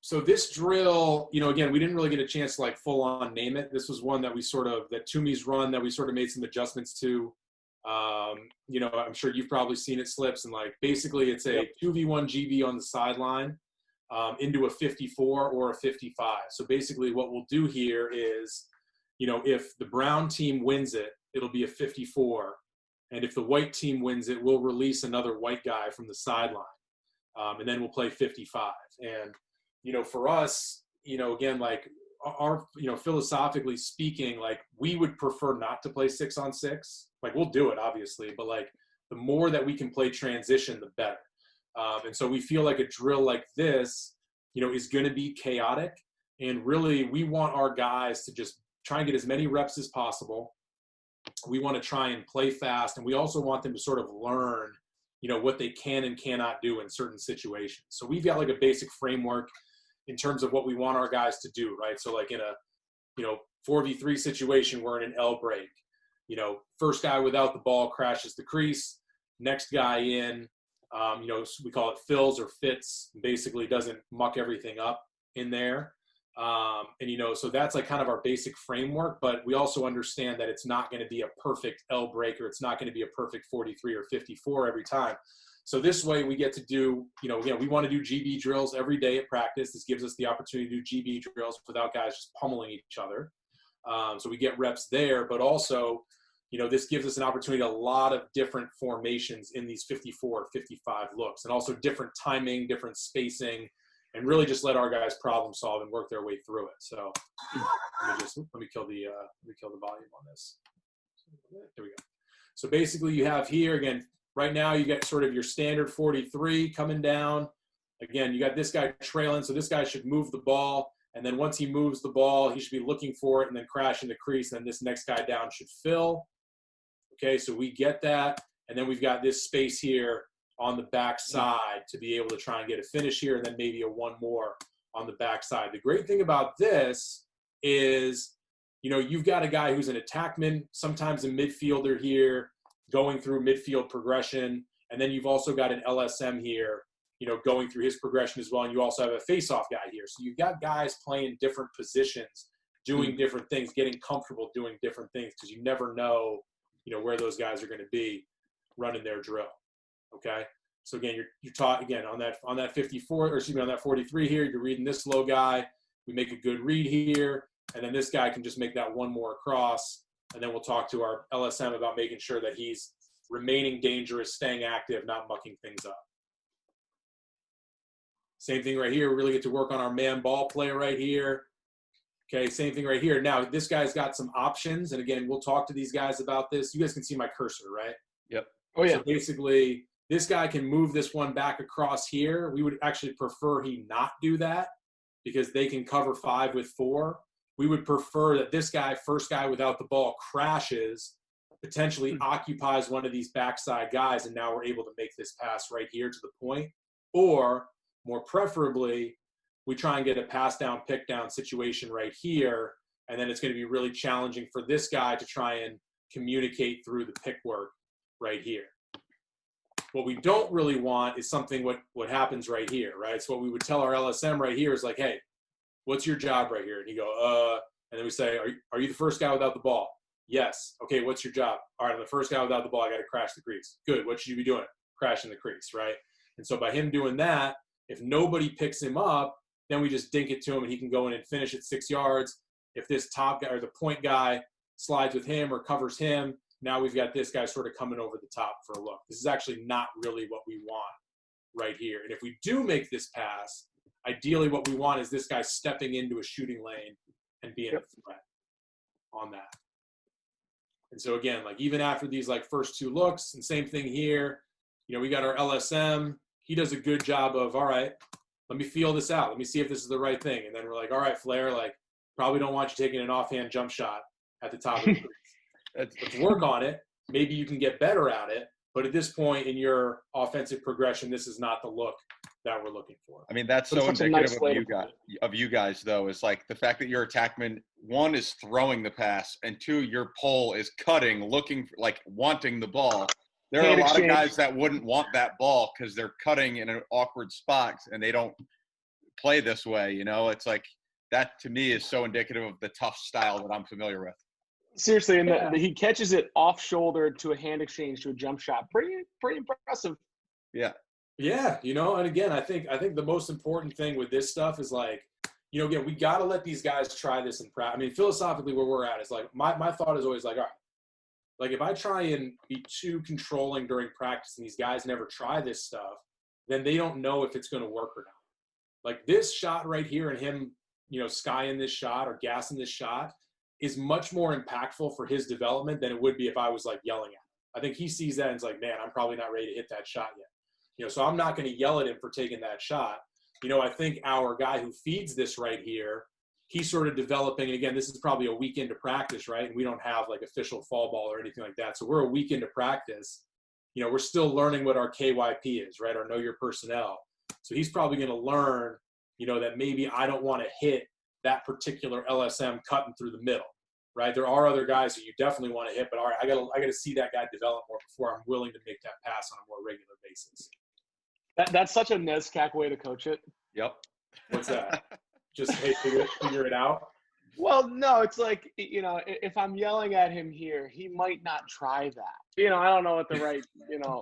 So this drill, again, we didn't really get a chance to like full on name it. This was one that that Toomey's run that we sort of made some adjustments to. I'm sure you've probably seen it, Slips, and like basically it's a 2v1 GB on the sideline into a 54 or a 55. So basically what we'll do here is, if the brown team wins it, it'll be a 54. And if the white team wins it, we'll release another white guy from the sideline. And then we'll play 55. And, for us, again, like our, philosophically speaking, like we would prefer not to play 6-on-6. Like we'll do it, obviously, but like the more that we can play transition, the better. And so we feel like a drill like this, is going to be chaotic. And really, we want our guys to just try and get as many reps as possible. We want to try and play fast. And we also want them to sort of learn, what they can and cannot do in certain situations. So we've got like a basic framework in terms of what we want our guys to do, right? So like in a, 4v3 situation, we're in an L break. First guy without the ball crashes the crease. Next guy in, we call it fills or fits, basically doesn't muck everything up in there. So that's like kind of our basic framework, but we also understand that it's not going to be a perfect L break, or it's not going to be a perfect 43 or 54 every time. So this way we get to do, again, we want to do GB drills every day at practice. This gives us the opportunity to do GB drills without guys just pummeling each other. So we get reps there, but also, this gives us an opportunity to a lot of different formations in these 54, 55 looks, and also different timing, different spacing, and really just let our guys problem solve and work their way through it. So let me kill the volume on this. There we go. So basically you have here, again, right now you get sort of your standard 43 coming down. Again, you got this guy trailing, so this guy should move the ball. And then once he moves the ball, he should be looking for it and then crash in the crease. And then this next guy down should fill. Okay, so we get that. And then we've got this space here on the back side to be able to try and get a finish here, and then maybe a one more on the back side. The great thing about this is, you've got a guy who's an attackman, sometimes a midfielder here, going through midfield progression. And then you've also got an LSM here, going through his progression as well. And you also have a face-off guy here. So you've got guys playing different positions, doing different things, getting comfortable doing different things, because you never know, where those guys are going to be running their drill. Okay. So again, you're taught again on that 54, or excuse me, on that 43 here, you're reading this low guy. We make a good read here. And then this guy can just make that one more across. And then we'll talk to our LSM about making sure that he's remaining dangerous, staying active, not mucking things up. Same thing right here. We really get to work on our man ball play right here. Okay, same thing right here. Now, this guy's got some options. And again, we'll talk to these guys about this. You guys can see my cursor, right? Yep. Oh, yeah. So basically, this guy can move this one back across here. We would actually prefer he not do that, because they can cover 5 with 4. We would prefer that this guy, first guy without the ball, crashes, potentially occupies one of these backside guys, and now we're able to make this pass right here to the point. Or, more preferably, we try and get a pass down, pick down situation right here, and then it's going to be really challenging for this guy to try and communicate through the pick work right here. What we don't really want is something what happens right here, right? So what we would tell our LSM right here is like, hey, what's your job right here? And he go, and then we say, are you the first guy without the ball? Yes. Okay, what's your job? All right, I'm the first guy without the ball. I got to crash the crease. Good. What should you be doing? Crashing the crease, right? And so by him doing that, if nobody picks him up, then we just dink it to him and he can go in and finish at 6 yards. If this top guy or the point guy slides with him or covers him, now we've got this guy sort of coming over the top for a look. This is actually not really what we want right here. And if we do make this pass, ideally what we want is this guy stepping into a shooting lane and being a threat on that. And so again, like even after these like first 2 looks, and same thing here, we got our LSM. He does a good job of, all right, let me feel this out. Let me see if this is the right thing. And then we're like, all right, Flair, like probably don't want you taking an offhand jump shot at the top of the crease. Let's work on it. Maybe you can get better at it. But at this point in your offensive progression, this is not the look that we're looking for. I mean, that's so indicative of you guys, though, is like the fact that your attackman, 1, is throwing the pass, and 2, your pole is cutting, looking for, like wanting the ball. There are a lot of guys that wouldn't want that ball because they're cutting in an awkward spot and they don't play this way. It's like that to me is so indicative of the tough style that I'm familiar with. Seriously, and he catches it off shoulder to a hand exchange to a jump shot. Pretty impressive. Yeah. Yeah, and again, I think the most important thing with this stuff is like, again, we got to let these guys try this in practice. I mean, philosophically, where we're at is like my thought is always like, all right, like if I try and be too controlling during practice and these guys never try this stuff, then they don't know if it's going to work or not. Like this shot right here and him, skying this shot or gassing this shot is much more impactful for his development than it would be if I was like yelling at him. I think he sees that and is like, man, I'm probably not ready to hit that shot yet. So I'm not going to yell at him for taking that shot. I think our guy who feeds this right here, he's sort of developing. And again, this is probably a week into practice, right? And we don't have like official fall ball or anything like that. So we're a week into practice. We're still learning what our KYP is, right? Our know your personnel. So he's probably going to learn, that maybe I don't want to hit that particular LSM cutting through the middle, right? There are other guys who you definitely want to hit, but all right, I got to see that guy develop more before I'm willing to make that pass on a more regular basis. That's such a NESCAC way to coach it. Yep. What's that? Just hey, figure it out. Well, no, it's like, if I'm yelling at him here, he might not try that. I don't know what the right,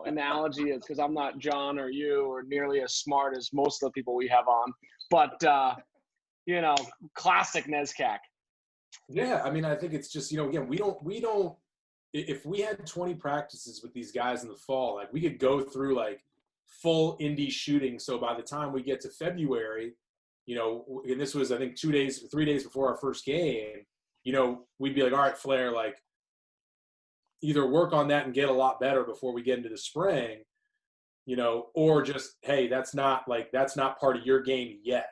analogy is because I'm not John or you or nearly as smart as most of the people we have on. But, classic NESCAC. Yeah, I mean, I think it's just, again, we don't, if we had 20 practices with these guys in the fall, like we could go through like full indie shooting. So by the time we get to February, and this was, I think 3 days before our first game, we'd be like, all right, Flair, like either work on that and get a lot better before we get into the spring, or just, hey, that's not part of your game yet.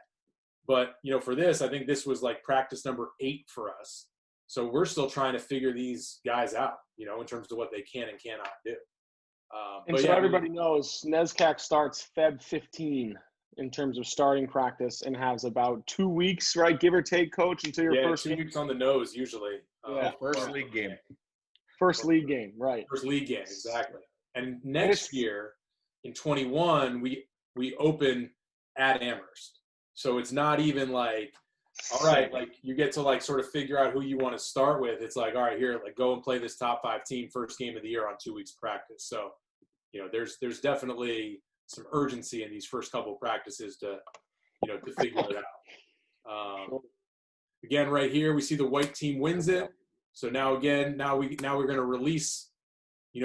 But, for this, I think this was like practice number 8 for us. So we're still trying to figure these guys out, in terms of what they can and cannot do. And so everybody knows NESCAC starts Feb 15 in terms of starting practice and has about 2 weeks, right, give or take, coach, until your first 2 weeks on the nose usually. First league game. First league game, right. First league game, exactly. And next year, in 21, we open at Amherst. So it's not even like, all right, like you get to like sort of figure out who you want to start with. It's like, all right, here, like go and play this top 5 team first game of the year on 2 weeks practice. So, there's definitely some urgency in these first couple of practices to figure it out. Again, right here, we see the white team wins it. So now we're going to release,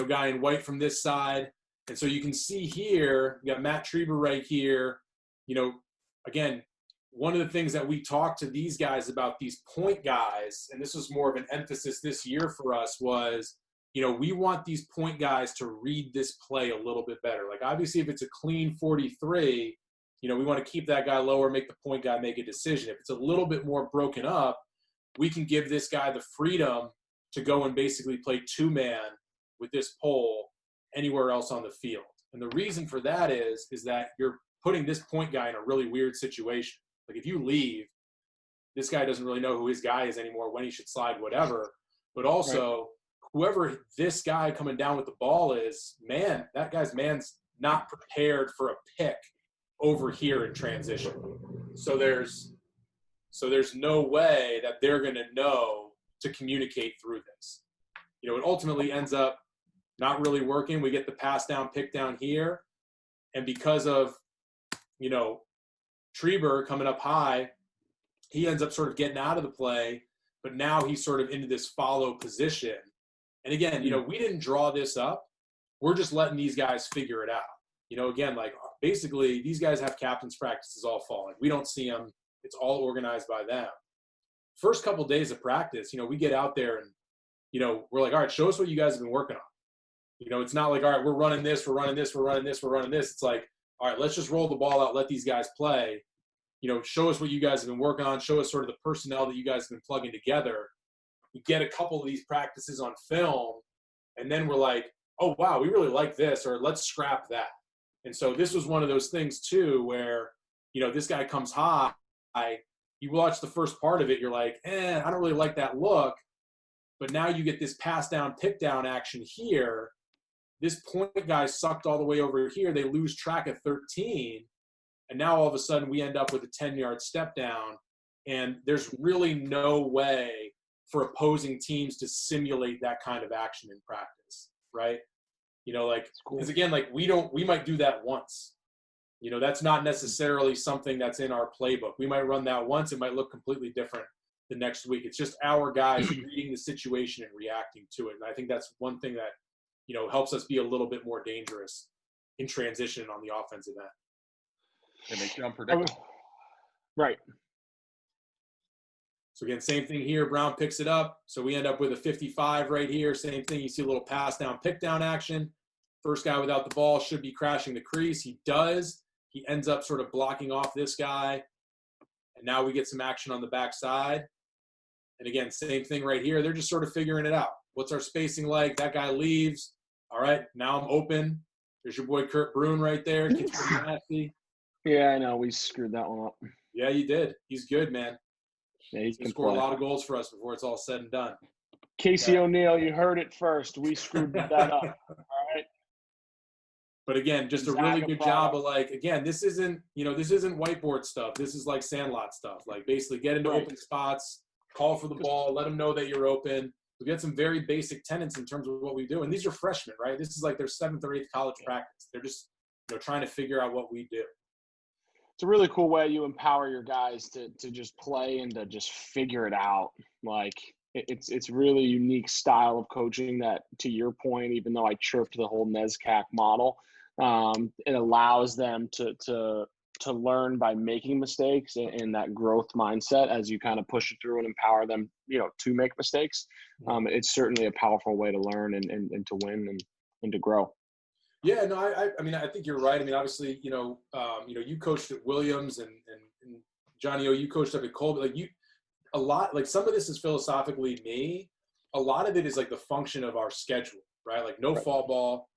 guy in white from this side. And so you can see here, you got Matt Treber right here. Again, one of the things that we talked to these guys about, these point guys, and this was more of an emphasis this year for us, was, we want these point guys to read this play a little bit better. Like, obviously, if it's a clean 43, we want to keep that guy lower, make the point guy make a decision. If it's a little bit more broken up, we can give this guy the freedom to go and basically play 2-man with this pole anywhere else on the field. And the reason for that is that you're putting this point guy in a really weird situation. Like, if you leave, this guy doesn't really know who his guy is anymore, when he should slide, whatever. But also, whoever this guy coming down with the ball is, man, that guy's man's not prepared for a pick over here in transition. So there's no way that they're going to know to communicate through this. It ultimately ends up not really working. We get the pass down, pick down here. And because of, Treber coming up high, he ends up sort of getting out of the play, but now he's sort of into this follow position. And again, we didn't draw this up. We're just letting these guys figure it out. Again, like basically these guys have captain's practices all fall. Like, we don't see them. It's all organized by them. First couple days of practice, we get out there and, we're like, all right, show us what you guys have been working on. It's not like, all right, we're running this. It's like, all right, let's just roll the ball out, let these guys play. Show us what you guys have been working on. Show us sort of the personnel that you guys have been plugging together. We get a couple of these practices on film, and then we're like, oh, wow, we really like this, or let's scrap that. And so this was one of those things, too, where, this guy comes high. You watch the first part of it, you're like, I don't really like that look. But now you get this pass down, pick down action here. This point guy sucked all the way over here. They lose track of 13. And now all of a sudden we end up with a 10-yard step down, and there's really no way for opposing teams to simulate that kind of action in practice, right? You know, like, because again, like we might do that once. You know, that's not necessarily something that's in our playbook. We might run that once. It might look completely different the next week. It's just our guys reading the situation and reacting to it. And I think that's one thing that, you know, helps us be a little bit more dangerous in transition on the offensive end. It makes you unpredictable. Right. So again, same thing here. Brown picks it up. So we end up with a 55 right here. Same thing. You see a little pass down, pick down action. First guy without the ball should be crashing the crease. He does. He ends up sort of blocking off this guy. And now we get some action on the backside. And again, same thing right here. They're just sort of figuring it out. What's our spacing like? That guy leaves. All right, now I'm open. There's your boy Kurt Brune right there. Kid's pretty nasty. Yeah, I know. We screwed that one up. Yeah, you did. He's good, man. Yeah, he can score play. a lot of goals for us before it's all said and done. Casey O'Neill, you heard it first. We screwed that up. All right. But again, just a really good job of like, again, this isn't whiteboard stuff. This is like Sandlot stuff. Like basically get into open spots, call for the ball, let them know that you're open. We get some very basic tenets in terms of what we do. And these are freshmen, right? This is like their 7th or 8th college practice. They're just, you know, trying to figure out what we do. It's a really cool way you empower your guys to just play and to just figure it out. Like it's really unique style of coaching that, to your point, even though I chirped the whole NESCAC model, it allows them to learn by making mistakes and that growth mindset as you kind of push it through and empower them, you know, to make mistakes. It's certainly a powerful way to learn and to win and to grow. Yeah, no, I mean, I think you're right. I mean, obviously, you know, you coached at Williams and Johnny O, you coached up at Colby. Like a lot, like some of this is philosophically me. A lot of it is like the function of our schedule, right? Like no fall ball,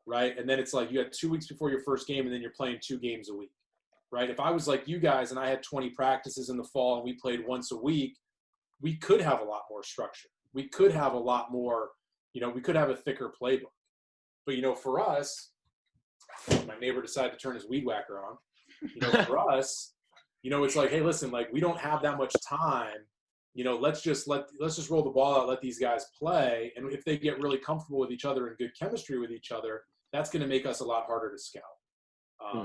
right? And then it's like you had 2 weeks before your first game, and then you're playing 2 games a week, right? If I was like you guys and I had 20 practices in the fall and we played once a week, we could have a lot more structure. We could have a lot more, you know, we could have a thicker playbook. But, you know, for us, my neighbor decided to turn his weed whacker on. You know, for us, you know, it's like, hey, listen, like we don't have that much time. You know, let's just roll the ball out, let these guys play. And if they get really comfortable with each other and good chemistry with each other, that's going to make us a lot harder to scout.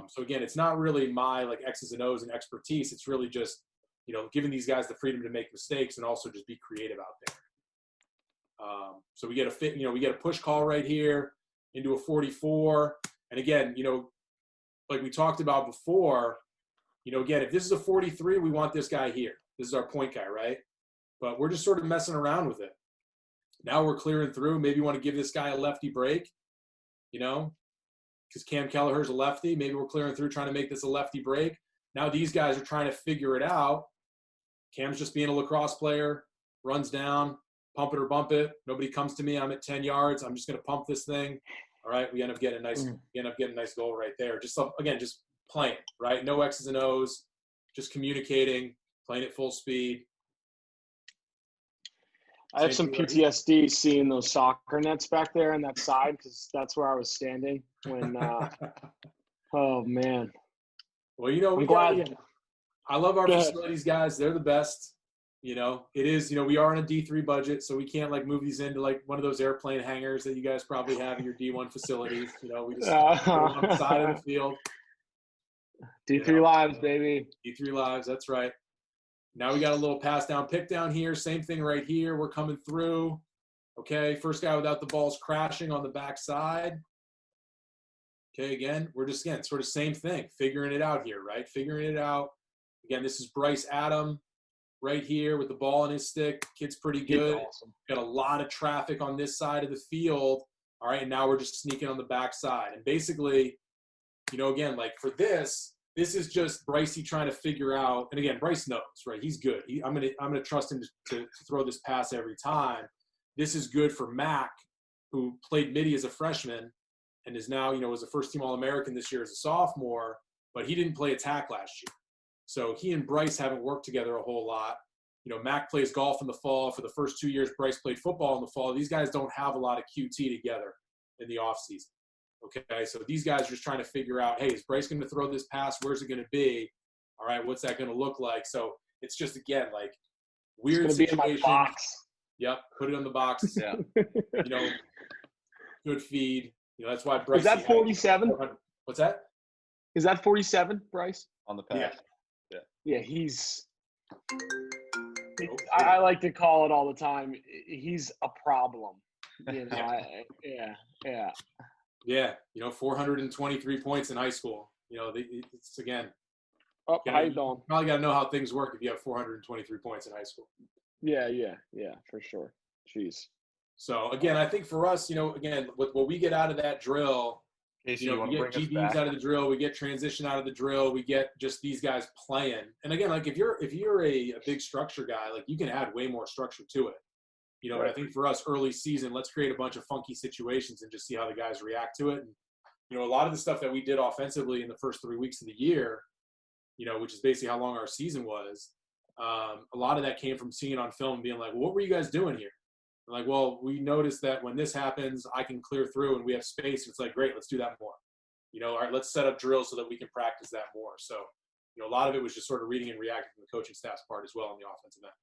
So again, it's not really my like X's and O's and expertise. It's really just, you know, giving these guys the freedom to make mistakes and also just be creative out there. So we get a push call right here into a 44. And again, you know, like we talked about before, you know, again, if this is a 43, we want this guy here. This is our point guy, right? But we're just sort of messing around with it. Now we're clearing through. Maybe you want to give this guy a lefty break, you know, because Cam Kelleher's a lefty. Maybe we're clearing through trying to make this a lefty break. Now these guys are trying to figure it out. Cam's just being a lacrosse player, runs down, pump it or bump it. Nobody comes to me. I'm at 10 yards. I'm just going to pump this thing. All right, we end up getting a nice goal right there. Just playing, right? No X's and O's, just communicating, playing at full speed. I have some PTSD seeing those soccer nets back there on that side because that's where I was standing when. Oh man. Well, you know, I love our facilities, guys. They're the best. You know, it is, you know, we are on a D3 budget, so we can't like move these into like one of those airplane hangars that you guys probably have in your D1 facilities. You know, we just put them on the side of the field. D3 lives, baby. D3 lives, that's right. Now we got a little pass down, pick down here. Same thing right here. We're coming through. Okay, first guy without the ball's crashing on the backside. Okay, again, we're just, sort of same thing. Figuring it out here, right? Figuring it out. Again, this is Bryce Adam. Right here with the ball in his stick. Kid's pretty good. Awesome. Got a lot of traffic on this side of the field. All right, and now we're just sneaking on the backside. And basically, you know, again, like for this is just Brycey trying to figure out. And again, Bryce knows, right? He's good. I'm gonna trust him to throw this pass every time. This is good for Mac, who played midi as a freshman and is now, you know, was a first-team All-American this year as a sophomore, but he didn't play attack last year. So he and Bryce haven't worked together a whole lot. You know, Mac plays golf in the fall. For the first 2 years, Bryce played football in the fall. These guys don't have a lot of QT together in the offseason. Okay, so these guys are just trying to figure out, hey, is Bryce going to throw this pass? Where's it going to be? All right, what's that going to look like? So it's just, again, like weird situation. Be in my box. Yep, put it on the box. Yeah. You know, good feed. You know, that's why Bryce. Is that 47? What's that? Is that 47, Bryce? On the pass. Yeah, I like to call it all the time. He's a problem. You know, Yeah, you know, 423 points in high school. You know, it's again. Oh, how you doing? Probably got to know how things work if you have 423 points in high school. Yeah, for sure. Jeez. So again, I think for us, you know, again, what we get out of that drill, Casey, you know, we get GBs out of the drill, we get transition out of the drill, we get just these guys playing. And again, like if you're a big structure guy, like you can add way more structure to it. You know, right. But I think for us early season, let's create a bunch of funky situations and just see how the guys react to it. And, you know, a lot of the stuff that we did offensively in the first 3 weeks of the year, you know, which is basically how long our season was, a lot of that came from seeing on film and being like, well, what were you guys doing here? And like, well, we noticed that when this happens, I can clear through and we have space. It's like, great, let's do that more. You know, all right, let's set up drills so that we can practice that more. So, you know, a lot of it was just sort of reading and reacting from the coaching staff's part as well on the offensive end.